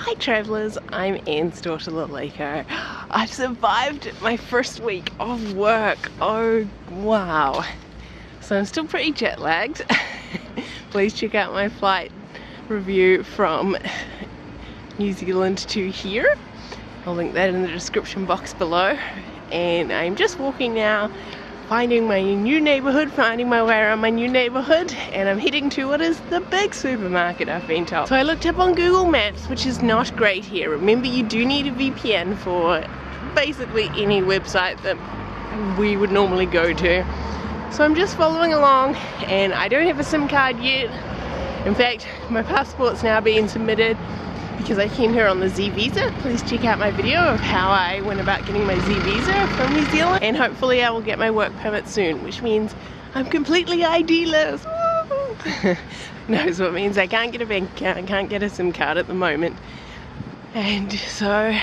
Hi travellers, I'm Anne's daughter Laleko. I've survived my first week of work. Oh wow. So I'm still pretty jet lagged. Please check out my flight review from New Zealand to here. I'll link that in the description box below. And I'm just walking now, finding my new neighbourhood, finding my way around my new neighbourhood, and I'm heading to what is the big supermarket, I've been told. So I looked up on Google Maps, which is not great here. Remember, you do need a VPN for basically any website that we would normally go to. So I'm just following along, and I don't have a SIM card yet. In fact, my passport's now being submitted because I came here on the Z visa. Please check out my video of how I went about getting my Z visa from New Zealand, and hopefully I will get my work permit soon, which means I'm completely ID-less. No, so it means I can't get a bank account, I can't get a SIM card at the moment, and so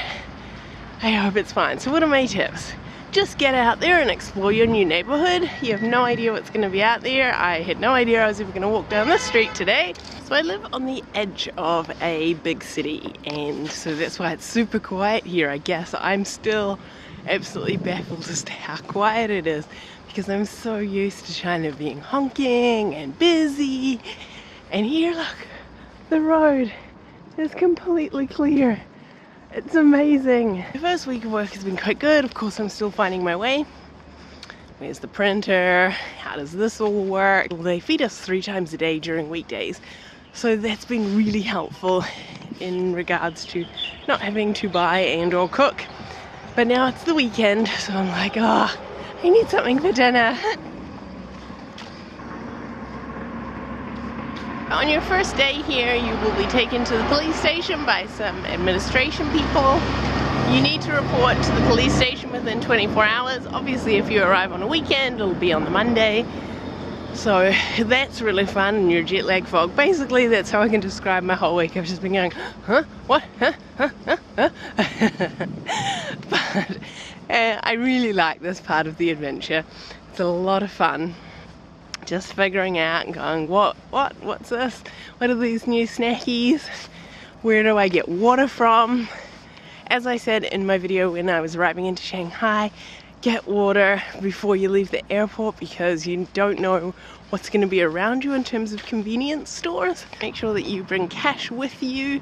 I hope it's fine. So what are my tips? Just get out there and explore your new neighborhood. You have no idea what's going to be out there. I had no idea I was even going to walk down this street today. So I live on the edge of a big city, and so that's why it's super quiet here. I guess I'm still absolutely baffled as to how quiet it is, because I'm so used to China being honking and busy. And here, look, the road is completely clear. It's amazing. The first week of work has been quite good. Of course, I'm still finding my way. Where's the printer? How does this all work? Well, they feed us 3 times a day during weekdays. So that's been really helpful in regards to not having to buy and or cook. But now it's the weekend, so I'm like, oh, I need something for dinner. On your first day here, you will be taken to the police station by some administration people. You need to report to the police station within 24 hours. Obviously, if you arrive on a weekend, it'll be on the Monday. So that's really fun in your jet lag fog. Basically, that's how I can describe my whole week. I've just been going, huh? What? Huh? Huh? Huh? Huh? But I really like this part of the adventure. It's a lot of fun. Just figuring out and going, what's this? What are these new snackies? Where do I get water from? As I said in my video when I was arriving into Shanghai, get water before you leave the airport, because you don't know what's going to be around you in terms of convenience stores. Make sure that you bring cash with you,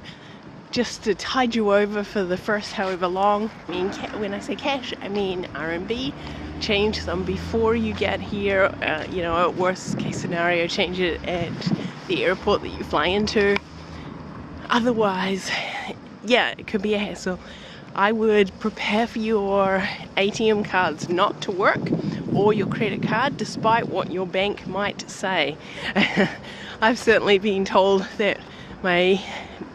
just to tide you over for the first however long. I mean, when I say cash, I mean RMB. Change some before you get here. You know, at worst case scenario, change it at the airport that you fly into. Otherwise, yeah, it could be a hassle. I would prepare for your ATM cards not to work, or your credit card, despite what your bank might say. I've certainly been told that my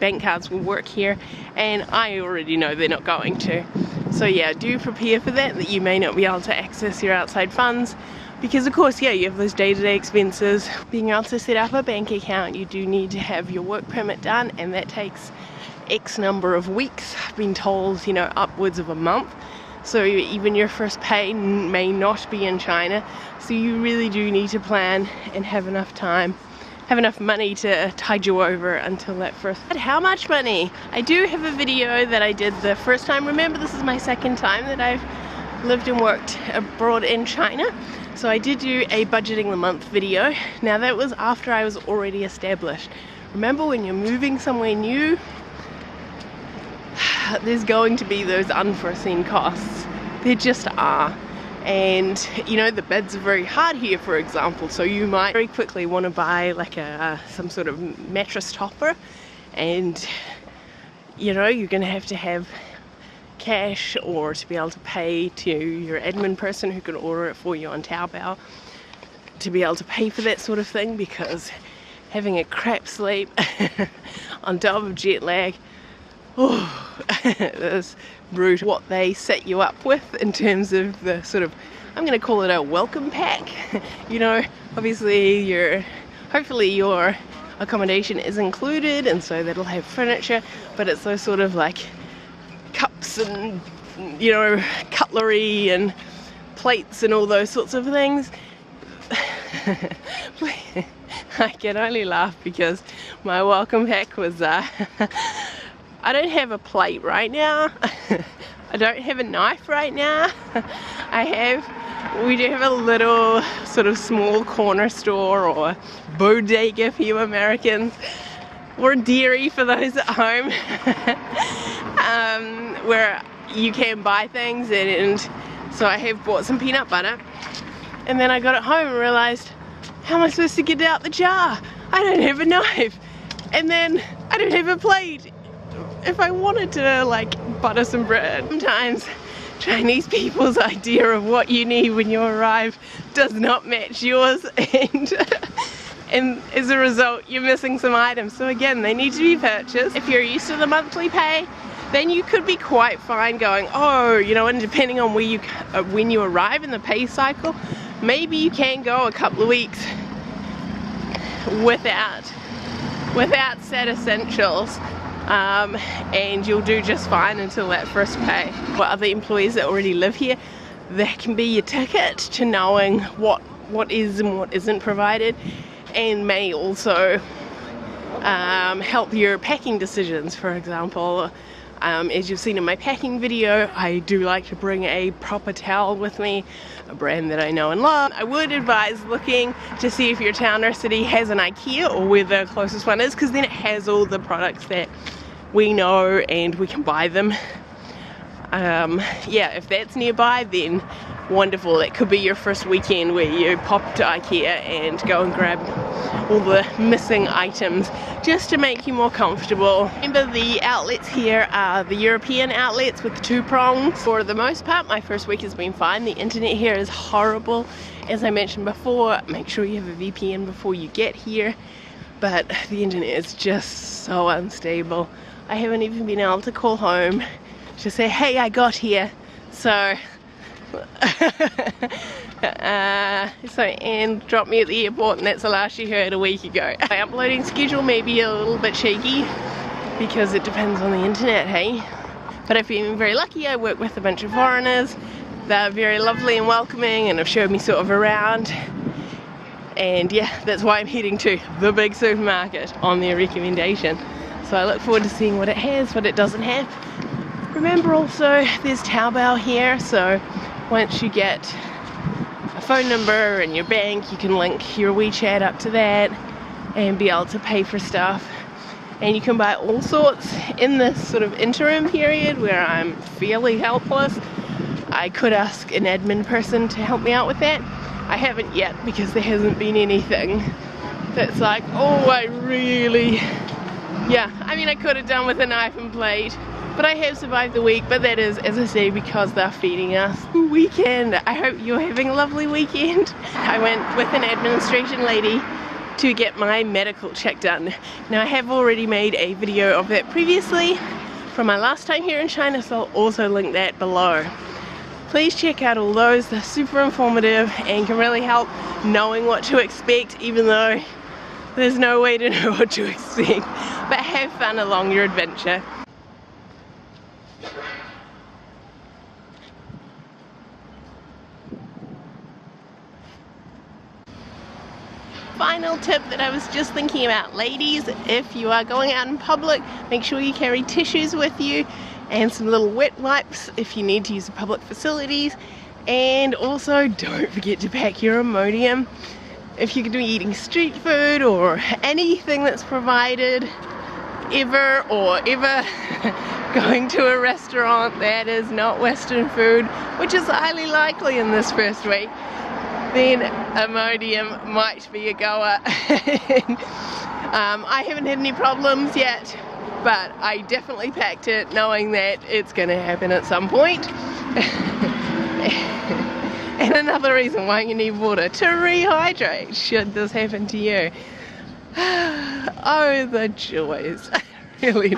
bank cards will work here, and I already know they're not going to. So yeah, do prepare for that you may not be able to access your outside funds, because of course, yeah, you have those day-to-day expenses. Being able to set up a bank account, you do need to have your work permit done, and that takes X number of weeks. I've been told, you know, upwards of a month. So even your first pay may not be in China. So you really do need to plan and have enough time, have enough money to tide you over until that first. But how much money? I do have a video that I did the first time. Remember, this is my second time that I've lived and worked abroad in China. So I did do a budgeting the month video. Now that was after I was already established. Remember, when you're moving somewhere new, there's going to be those unforeseen costs. There just are. And you know, the beds are very hard here, for example, so you might very quickly want to buy like some sort of mattress topper, and you know, you're going to have cash, or to be able to pay to your admin person who can order it for you on Taobao, to be able to pay for that sort of thing, because having a crap sleep on top of jet lag, oh, that's brutal. What they set you up with in terms of the sort of, I'm going to call it a welcome pack. You know, obviously hopefully your accommodation is included, and so that'll have furniture, but it's those sort of like cups and, you know, cutlery and plates and all those sorts of things. I can only laugh because my welcome pack was I don't have a plate right now. I don't have a knife right now. We do have a little sort of small corner store, or bodega for you Americans, or dairy for those at home, where you can buy things, and so I have bought some peanut butter, and then I got it home and realized, how am I supposed to get out the jar? I don't have a knife, and then I don't have a plate if I wanted to like butter some bread. Sometimes Chinese people's idea of what you need when you arrive does not match yours, and as a result you're missing some items. So again, they need to be purchased. If you're used to the monthly pay, then you could be quite fine going, oh, you know, and depending on where when you arrive in the pay cycle, maybe you can go a couple of weeks without set essentials. And you'll do just fine until that first pay. For other employees that already live here, that can be your ticket to knowing what is and what isn't provided, and may also help your packing decisions. For example, as you've seen in my packing video, I do like to bring a proper towel with me, a brand that I know and love. I would advise looking to see if your town or city has an IKEA or where the closest one is, because then it has all the products that we know and we can buy them. Yeah, if that's nearby, then wonderful. That could be your first weekend where you pop to IKEA and go and grab all the missing items just to make you more comfortable. Remember, the outlets here are the European outlets with the 2 prongs. For the most part, my first week has been fine. The internet here is horrible. As I mentioned before, make sure you have a VPN before you get here, but the internet is just so unstable. I haven't even been able to call home to say, hey, I got here. So Anne dropped me at the airport, and that's the last she heard a week ago. My uploading schedule may be a little bit shaky because it depends on the internet, hey? But I've been very lucky. I work with a bunch of foreigners. They're very lovely and welcoming and have showed me sort of around. And yeah, that's why I'm heading to the big supermarket on their recommendation. So I look forward to seeing what it has, what it doesn't have. Remember also, there's Taobao here, so once you get a phone number and your bank, you can link your WeChat up to that and be able to pay for stuff. And you can buy all sorts in this sort of interim period where I'm fairly helpless. I could ask an admin person to help me out with that. I haven't yet, because there hasn't been anything that's like, oh, I really... Yeah, I mean, I could have done with a knife and plate, but I have survived the week. But that is, as I say, because they're feeding us. Weekend. I hope you're having a lovely weekend. I went with an administration lady to get my medical check done. Now, I have already made a video of that previously from my last time here in China, so I'll also link that below. Please check out all those. They're super informative and can really help knowing what to expect, even though there's no way to know what to expect. But have fun along your adventure. Final tip that I was just thinking about, ladies, if you are going out in public, make sure you carry tissues with you and some little wet wipes if you need to use the public facilities. And also, don't forget to pack your Imodium. If you're going to be eating street food or anything that's provided ever going to a restaurant that is not Western food, which is highly likely in this first week, then Imodium might be a goer. I haven't had any problems yet, but I definitely packed it knowing that it's going to happen at some point. And another reason why you need water, to rehydrate should this happen to you. Oh, the joys. Really.